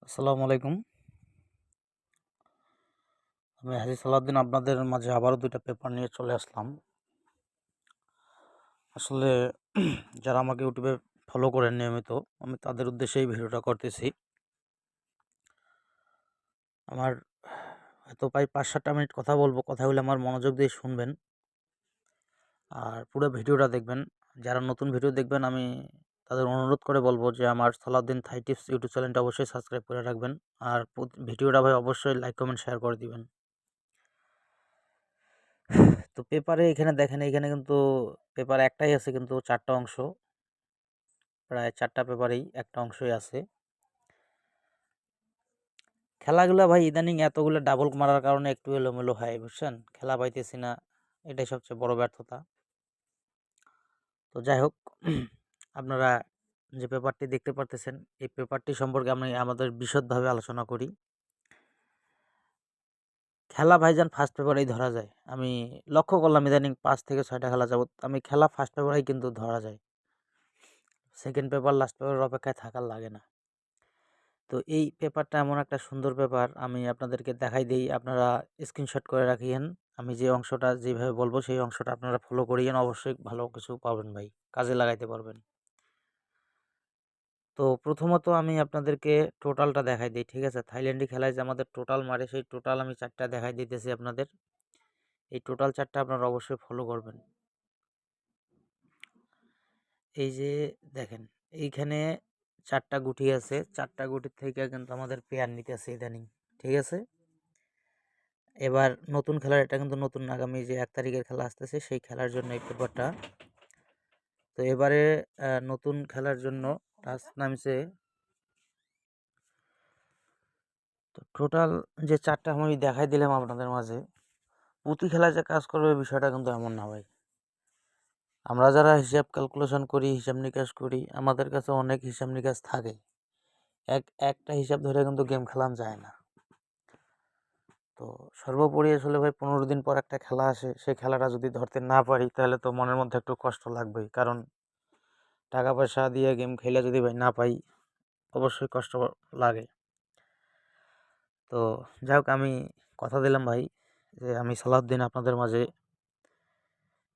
আসসালামু আলাইকুম। আমি হাজী সালাউদ্দিন আপনাদের মাঝে আবারও ২টা পেপার নিয়ে চলে আসলাম। আসলে যারা আমাকে ইউটিউবে ফলো করেন নিয়মিত, আমি তাদের উদ্দেশ্যে এই ভিডিওটা করতেছি। আমার হয়তো প্রায় ৫-৭টা মিনিট কথা বলবো। কথাগুলো আমার মনোযোগ দিয়ে শুনবেন আর পুরো ভিডিওটা দেখবেন। যারা নতুন ভিডিও দেখবেন আমি তাদের অনুরোধ করে বলবো যে আমার সালাউদ্দিন থাই টিপস ইউটিউব চ্যানেলটা অবশ্যই সাবস্ক্রাইব করে রাখবেন। আর ভিডিওটা ভাই অবশ্যই লাইক, কমেন্ট, শেয়ার করে দিবেন। তো পেপারে এখানে দেখেন, এইখানে কিন্তু পেপার একটাই আছে কিন্তু ৪টা অংশ। প্রায় ৪টা পেপারেই একটা অংশই আছে। খেলাগুলা ভাই ইদানিং এতগুলো ডাবল মারার কারণে একটু এলোমেলো হয়, বুঝছেন? খেলা পাইতেছি না, এটাই সবচেয়ে বড় ব্যর্থতা। তো যাই হোক, আপনারা যে পেপারটি দেখতে পারতেছেন, এই পেপারটি সম্পর্কে আমি আমাদের বিশদভাবে আলোচনা করি। খেলা ভাইজান ফার্স্ট পেপারেই ধরা যায়। আমি লক্ষ্য করলাম ইদানিং ৫ থেকে ৬টা খেলা যাবত আমি খেলা ফার্স্ট পেপারেই কিন্তু ধরা যায়। সেকেন্ড পেপার, লাস্ট পেপারের অপেক্ষায় থাকার লাগে না। তো এই পেপারটা এমন একটা সুন্দর পেপার, আমি আপনাদেরকে দেখাই দেই, আপনারা স্ক্রিনশট করে রাখিয়েন। আমি যে অংশটা যেভাবে বলবো সেই অংশটা আপনারা ফলো করিয়েন, অবশ্যই ভালো কিছু পাবেন ভাই, কাজে লাগাইতে পারবেন। তো প্রথমত আমি আপনাদেরকে টোটালটা দেখাই দিই, ঠিক আছে? থাইল্যান্ডি খেলায় যে আমাদের টোটাল মারে, সেই টোটাল আমি 4টা দেখাই দিতেছি আপনাদের। এই টোটাল 4টা আপনারা অবশ্যই ফলো করবেন। এই যে দেখেন, এইখানে 4টা গুটি আছে, 4টা গুটির থেকে কিন্তু আমাদের পেয়ার নিতেছে ইদানিং, ঠিক আছে? এবার নতুন খেলার, এটা কিন্তু নতুন, আগামী যে 1 তারিখের খেলা আসতেছে সেই খেলার জন্য এই পেপারটা। তো এবারে নতুন খেলার জন্য টাস্ক নামছে। তো টোটাল যে 4টা আমি দেখাই দিলাম আপনাদের মাঝে, প্রতি খেলায় যে কাজ করবে বিষয়টা কিন্তু এমন না ভাই। আমরা যারা হিসাব ক্যালকুলেশন করি, হিসাব নিকাশ করি, আমাদের কাছে অনেক হিসাব নিকাশ থাকে। একটা হিসাব ধরে কিন্তু গেম খেলানো যায় না। তো সর্বোপরি আসলে ভাই 15 দিন পর একটা খেলা আসে, সেই খেলাটা যদি ধরতে না পারি তাহলে তো মনের মধ্যে একটু কষ্ট লাগবেই। কারণ টাকা পয়সা দিয়ে গেম খেলে যদি ভাই না পাই, অবশ্যই কষ্ট লাগে। তো যাই হোক, আমি কথা দিলাম ভাই যে আমি সালাউদ্দিন আপনাদের মাঝে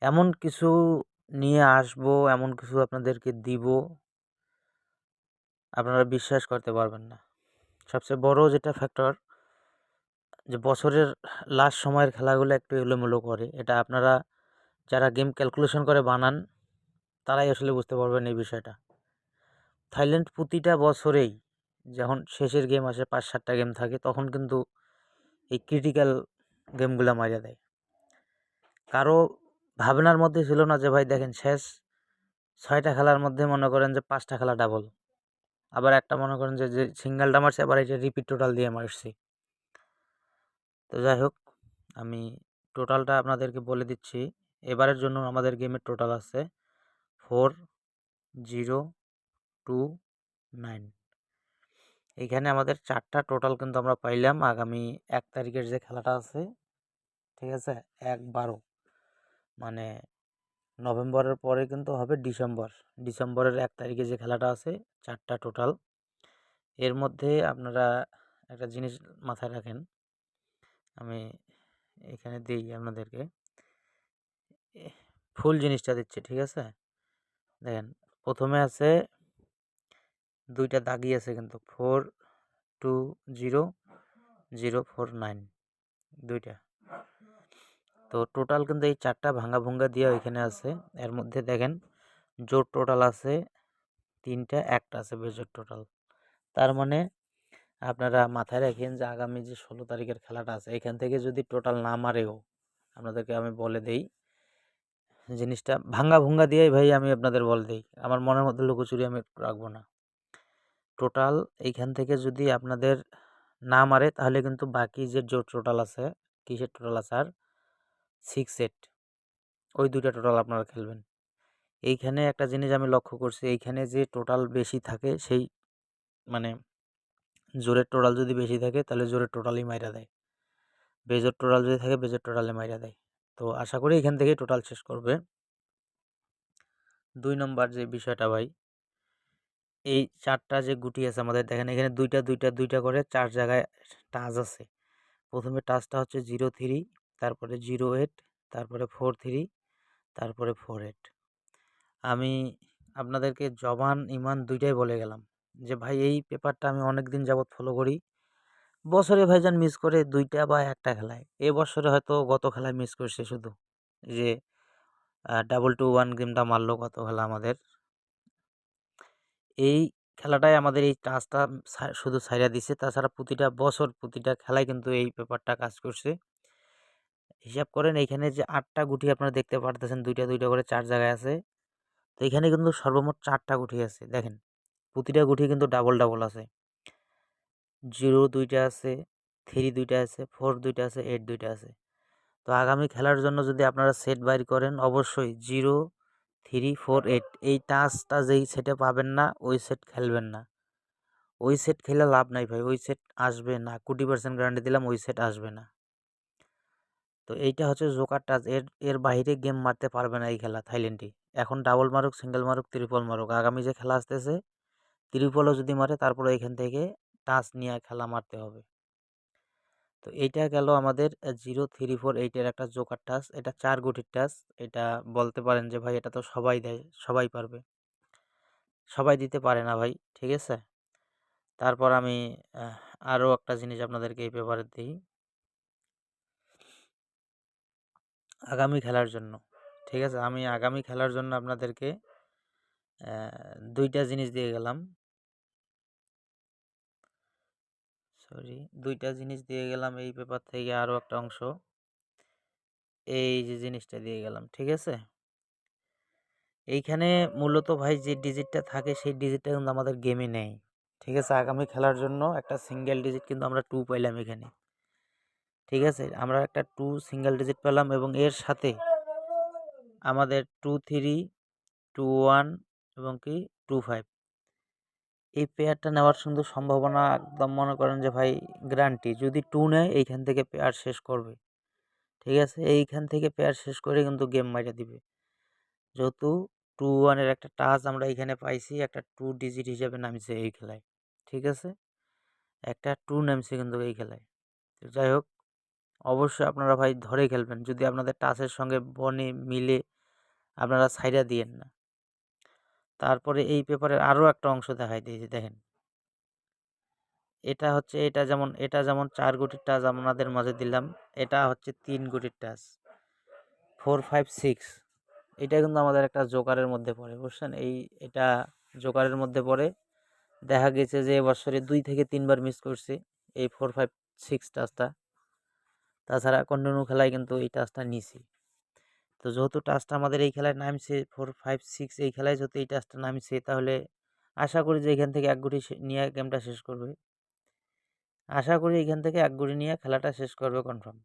এমন কিছু নিয়ে আসবো, এমন কিছু আপনাদেরকে দিব, আপনারা বিশ্বাস করতে পারবেন না। সবচেয়ে বড় যেটা ফ্যাক্টর, যে বছরের লাস্ট সময়ের খেলাগুলো একটু এলোমেলো করে, এটা আপনারা যারা গেম ক্যালকুলেশন করে বানান তারাই আসলে বুঝতে পারবেন এই বিষয়টা। থাইল্যান্ড প্রতিটা বছরেই যখন শেষের গেম আসে, 5-7টা গেম থাকে, তখন কিন্তু এই ক্রিটিক্যাল গেমগুলো মারিয়া দেয়। কারো ভাবনার মধ্যে ছিল না যে ভাই দেখেন শেষ 6টা খেলার মধ্যে মনে করেন যে 5টা খেলা ডাবল, আবার একটা মনে করেন যে যে সিঙ্গেলটা মারছে আবার এটা রিপিট টোটাল দিয়ে মারছি। তো যাই হোক, আমি টোটালটা আপনাদেরকে বলে দিচ্ছি। এবারের জন্য আমাদের গেমের টোটাল আছে 4029। এইখানে আমাদের 4টা টোটাল কিন্তু আমরা পাইলাম আগামী 1 তারিখের যে খেলাটা আছে, ঠিক আছে? 1/12, মানে নভেম্বরের পরে কিন্তু হবে ডিসেম্বর। ডিসেম্বরের 1 তারিখে যে খেলাটা আছে, 4টা টোটাল। এর মধ্যে আপনারা একটা জিনিস মাথায় রাখেন, আমি এখানে দিই আপনাদেরকে, ফুল জিনিসটা দিচ্ছি, ঠিক আছে? দেখেন, প্রথমে আছে 2টা দাগি আছে কিন্তু 420049, 2টা। তো টোটাল কিন্তু এই 4টা ভাঙ্গা ভুঙ্গা দিয়ে ওইখানে আছে। এর মধ্যে দেখেন জোর টোটাল আছে 3টা, একটা আছে বেজোর টোটাল। তার মানে আপনারা মাথায় রাখেন যে আগামী যে 16 তারিখের খেলাটা আছে, এখান থেকে যদি টোটাল না মারেও, আপনাদেরকে আমি বলে দেই জিনিসটা, ভাঙ্গা ভুঙ্গা দিয়েই ভাই আমি আপনাদের বলে দিই, আমার মনের মধ্যে লুকোচুরি আমি রাখবো না। টোটাল এইখান থেকে যদি আপনাদের না মারে তাহলে কিন্তু বাকি যে জোর টোটাল আছে, কিসের টোটাল আছে আর 6-8, ওই 2টা টোটাল আপনারা খেলবেন। এইখানে একটা জিনিস আমি লক্ষ্য করছি, এইখানে যে টোটাল বেশি থাকে সেই, মানে জোরের টোটাল যদি বেশি থাকে তাহলে জোরের টোটালই মাইরা দেয়, বেজোর টোটাল যদি থাকে বেজোর টোটালে মাইরা দেয়। তো আশা করি এখান থেকেই টোটাল শেষ করবে। 2 নম্বর যে বিষয়টা ভাই, এই 4টা যে গুটি আছে আমাদের দেখেন এখানে দুইটা করে 4 জায়গায় টাচ আছে। প্রথমে টাচটা হচ্ছে 03, তারপরে 08, তারপরে 43, তারপরে 48। আমি আপনাদেরকে জবান ইমান দুইটাই বলে গেলাম যে ভাই এই পেপারটা আমি অনেকদিন যাবৎ ফলো করি। বছরে ভাইজান মিস করে 2টা বা 1টা খেলায়। এবছরে হয়তো গত খেলায় মিস করছে শুধু। যে 221 গেমটা মারলো গত খেলা আমাদের। এই খেলাটায় আমাদের এই টাচটা শুধু ছাইড়া দিছে। তাছাড়া প্রতিটা বছর প্রতিটা খেলায় কিন্তু এই পেপারটা কাজ করছে। হিসাব করেন এইখানে যে 8টা গুটি আপনারা দেখতে পারতেছেন, দুইটা করে 4 জায়গায় আছে। তো এখানে কিন্তু সর্বমোট 4টা গুটি আছে। দেখেন প্রতিটা গুটি কিন্তু ডাবল আছে। 0 2টা আছে, 3 2টা আছে, 4 2টা আছে, 8 2টা আছে। তো আগামী খেলার জন্য যদি আপনারা সেট বাইর করেন অবশ্যই 0 3 4 8 এই টাচটা যেই সেটে পাবেন না ওই সেট খেলবেন না। ওই সেট খেলে লাভ নাই ভাই, ওই সেট আসবে না। 20% গ্যারান্টি দিলাম ওই সেট আসবে না। তো এইটা হচ্ছে জোকার টাচ। এর বাইরে গেম মারতে পারবে না এই খেলা থাইল্যান্ডই। এখন ডাবল মারুক, সিঙ্গেল মারুক, ট্রিপল মারুক, আগামী যে খেলা আসতেছে ট্রিপলও যদি মারে তারপরে এখান থেকে টাচ নিয়ে খেলা মারতে হবে। তো এইটা গেল আমাদের 0 3 4 8 এর একটা জোকার টাচ। এটা 4 গুটির টাচ। এটা বলতে পারেন যে ভাই এটা তো সবাই দেয়, সবাই পারবে। সবাই দিতে পারে না ভাই, ঠিক আছে? তারপর আমি আহ, আরও একটা জিনিস আপনাদেরকে এই পেপারে দিই আগামী খেলার জন্য, ঠিক আছে? আমি আগামী খেলার জন্য আপনাদেরকে 2টা জিনিস দিয়ে গেলাম। সরি, 2টা জিনিস দিয়ে গেলাম এই পেপার থেকে। আরও একটা অংশ এই যে জিনিসটা দিয়ে গেলাম, ঠিক আছে? এইখানে মূলত ভাই যে ডিজিটটা থাকে সেই ডিজিটটা কিন্তু আমাদের গেমে নেই, ঠিক আছে? আগামী খেলার জন্য একটা সিঙ্গেল ডিজিট কিন্তু আমরা 2 পাইলাম এখানে, ঠিক আছে? আমরা একটা 2 সিঙ্গেল ডিজিট পেলাম এবং এর সাথে আমাদের 2 3 2 1 এবং কি 2 5 এই পেয়ারটা নেওয়ার সুন্দর সম্ভাবনা একদম মনে করেন যে ভাই গ্যারান্টি। যদি 2 নেয় এইখান থেকে পেয়ার শেষ করবে, ঠিক আছে? এইখান থেকে পেয়ার শেষ করে কিন্তু গেম মাইরা দিবে। যেহেতু 2 1 এর একটা টাচ আমরা এখানে পাইছি, একটা 2 ডিজিট হিসেবে নামছে এই খেলায়, ঠিক আছে? একটা 2 নামছে কিন্তু এই খেলায়। তো যাই হোক, অবশ্যই আপনারা ভাই ধরে খেলবেন। যদি আপনাদের টাচের সঙ্গে বনে মিলে আপনারা ছাইড়া দিয়েন না। তারপরে এই পেপারের আরও একটা অংশ দেখাই দিয়েছি দেখেন। এটা যেমন 4 গুটির টাচ আপনাদের মাঝে দিলাম। এটা হচ্ছে 3 গুটির টাচ। 4 5 6 এটা কিন্তু আমাদের একটা জোকারের মধ্যে পড়ে, বুঝছেন? এটা জোকারের মধ্যে পড়ে। দেখা গেছে যে এবছরে 2 থেকে 3 বার মিস করছি এই 4 5 6 টাচটা। তাছাড়া কন্টিনিউ খেলায় কিন্তু এই টাচটা নিছি। তো যেহেতু টাচটা আমাদের এই খেলায় নামছে 4 5 6 এই খেলায় যেহেতু এই টাচটা নামছে, তাহলে আশা করি যে এখান থেকে 1 গুটি নিয়ে গেমটা শেষ করবে। আশা করি এখান থেকে 1 গুটি নিয়ে খেলাটা শেষ করবে কনফার্ম।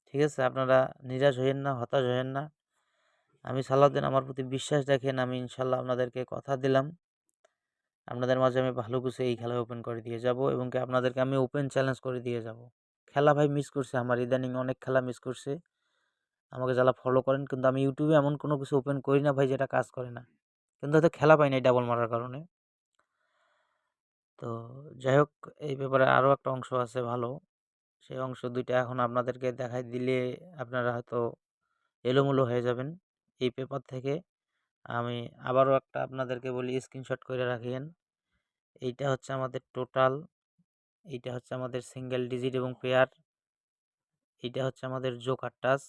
ঠিক আছে? আপনারা নিরাশ হইয়েন না, হতাশ হইয়েন না। আমি সালাউদ্দিন, আমার প্রতি বিশ্বাস রাখেন। আমি ইনশাল্লাহ আপনাদেরকে কথা দিলাম, আপনাদের মাঝে আমি ভালো কিছু এই খেলায় ওপেন করে দিয়ে যাব এবং কি আপনাদেরকে আমি ওপেন চ্যালেঞ্জ করে দিয়ে যাব। খেলা ভাই মিস করছে, আমার ইদানিং অনেক খেলা মিস করছে। আমাকে যারা ফলো করেন, কিন্তু আমি ইউটিউবে এমন কোনো কিছু ওপেন করি না ভাই যেটা কাজ করে না। কিন্তু হয়তো খেলা পাই নাই ডাবল মারার কারণে। তো যাই হোক, এই ব্যাপারে আরও একটা অংশ আছে ভালো। সেই অংশ 2টা এখন আপনাদেরকে দেখাই দিলে আপনারা হয়তো এলোমেলো হয়ে যাবেন। এই পেপার থেকে আমি আবারও একটা আপনাদেরকে বলি, স্ক্রিনশট করে রাখেন। এইটা হচ্ছে আমাদের টোটাল, এইটা হচ্ছে আমাদের সিঙ্গেল ডিজিট এবং পেয়ার, এইটা হচ্ছে আমাদের জোকার টাচ,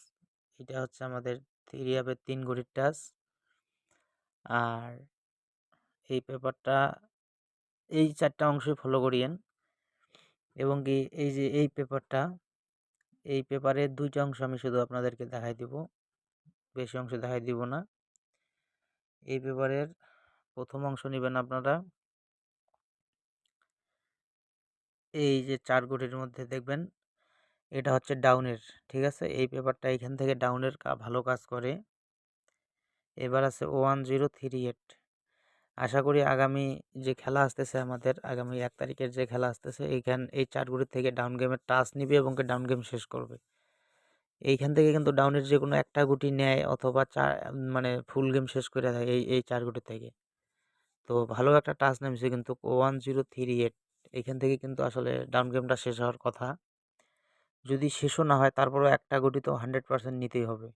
এটা হচ্ছে আমাদের 3 অ্যাপের 3 ঘড়ির টাচ। আর এই পেপারটা এই 4টা অংশই ফলো করিয়েন এবং কি এই যে এই পেপারটা, এই পেপারের 2টা অংশ আমি শুধু আপনাদেরকে দেখাই দিব, বেশি অংশ দেখাই দিব না। এই পেপারের প্রথম অংশ নেবেন আপনারা, এই যে 4 গুটির মধ্যে দেখবেন এটা হচ্ছে ডাউনের, ঠিক আছে? এই পেপারটা এখান থেকে ডাউনের ভালো কাজ করে। এবার আছে 1038। আশা করি আগামী যে খেলা আসতেছে আমাদের, আগামী 1 তারিখের যে খেলা আসতেছে, এই 4 গুটি থেকে ডাউন গেমের টাচ নিবে এবং ডাউন গেম শেষ করবে। এইখান থেকে কিন্তু ডাউনের যে কোনো একটা গুটি নেয় অথবা মানে ফুল গেম শেষ করে দেয় এই 4 গুটি থেকে। তো ভালো একটা টাচ নেমেছে কিন্তু 1038 এইখান থেকে কিন্তু আসলে ডাউন গেমটা শেষ হওয়ার কথা। যদি শেষও না হয় তারপরেও একটা গুটি তো 100% নিতেই হবে।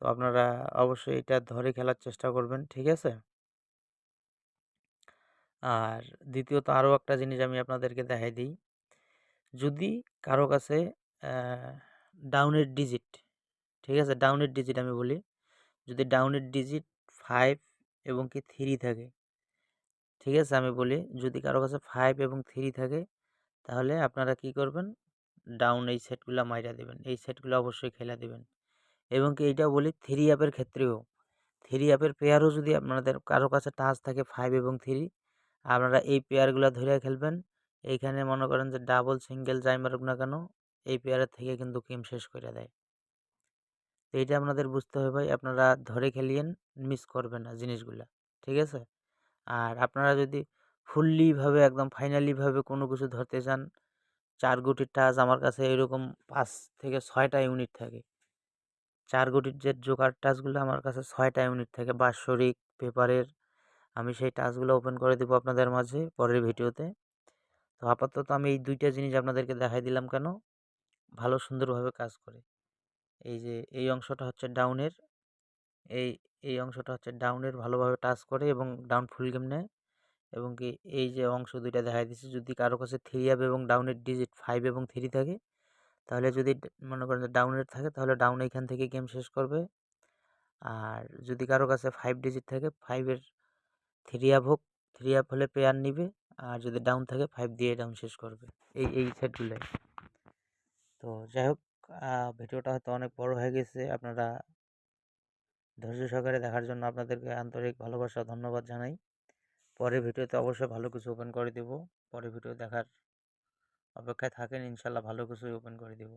তো আপনারা অবশ্যই এটা ধরে খেলার চেষ্টা করবেন, ঠিক আছে? আর দ্বিতীয়ত আরও একটা জিনিস আমি আপনাদেরকে দেখাই দিই। যদি কারো কাছে ডাউনের ডিজিট, ঠিক আছে? ডাউনের ডিজিট আমি বলি, যদি ডাউনের ডিজিট 5 এবং কি 3 থাকে, ঠিক আছে? আমি বলি যদি কারো কাছে 5 এবং 3 থাকে তাহলে আপনারা কি করবেন? ডাউন এই সেটগুলা মাইরা দিবেন। এই সেটগুলো অবশ্যই খেলা দিবেন। এবং কি এইটাও বলি 3 অ্যাপের ক্ষেত্রেও 3 অ্যাপের পেয়ারও যদি আপনাদের কারো কাছে টাচ থাকে 5 এবং 3, আপনারা এই পেয়ারগুলা ধইরা খেলবেন। এইখানে মনে করেন যে ডাবল, সিঙ্গেল যাই মারুক না কেন, এই পেয়ারের থেকে কিন্তু গেম শেষ কইরা দেয়। তো এইটা আপনাদের বুঝতে হবে ভাই, আপনারা ধরে খেলিয়েন, মিস করবেন না জিনিসগুলা, ঠিক আছে? আর আপনারা যদি ফুললি ভাবে একদম ফাইনালি ভাবে কোনো কিছু ধরতে চান, 4 গুটির টাচ আমার কাছে এরকম 5 থেকে 6 টা ইউনিট থাকে। 4 গুটির যে জোকার টাচগুলো আমার কাছে 6 টা ইউনিট থাকে বাৎসরিক পেপারের। আমি সেই টাচগুলো ওপেন করে দিব আপনাদের মাঝে পরের ভিডিওতে। তো আপাতত আমি এই 2টা জিনিস আপনাদেরকে দেখাই দিলাম কেন? ভালো সুন্দরভাবে কাজ করে। এই যে এই অংশটা হচ্ছে ডাউনের, এই এই অংশটা হচ্ছে ডাউনের ভালোভাবে টাচ করে এবং ডাউন ফুল গেম নেয়। এবং কি এই যে অংশ 2টা দেখাই দিচ্ছি, যদি কারো কাছে 3 অ্যাপ এবং ডাউনের ডিজিট 5 এবং 3 থাকে তাহলে যদি মনে করেন যে ডাউনের থাকে তাহলে ডাউন এইখান থেকে গেম শেষ করবে। আর যদি কারো কাছে 5 ডিজিট থাকে 5 এর 3 অ্যাপ হোক, 3 অ্যাপ হলে পেয়ার নিবে। আর যদি ডাউন থাকে 5 দিয়ে ডাউন শেষ করবে। এই সেটগুলাই। তো যাই হোক, ভিডিওটা হয়তো অনেক বড় হয়ে গেছে। আপনারা ধৈর্য সহকারে দেখার জন্য আপনাদেরকে আন্তরিক ভালোবাসা ও ধন্যবাদ জানাই। পরের ভিডিওতে অবশ্যই ভালো কিছু ওপেন করে দিব। পরের ভিডিও দেখার অপেক্ষায় থাকেন, ইনশাল্লাহ ভালো কিছুই ওপেন করে দিব।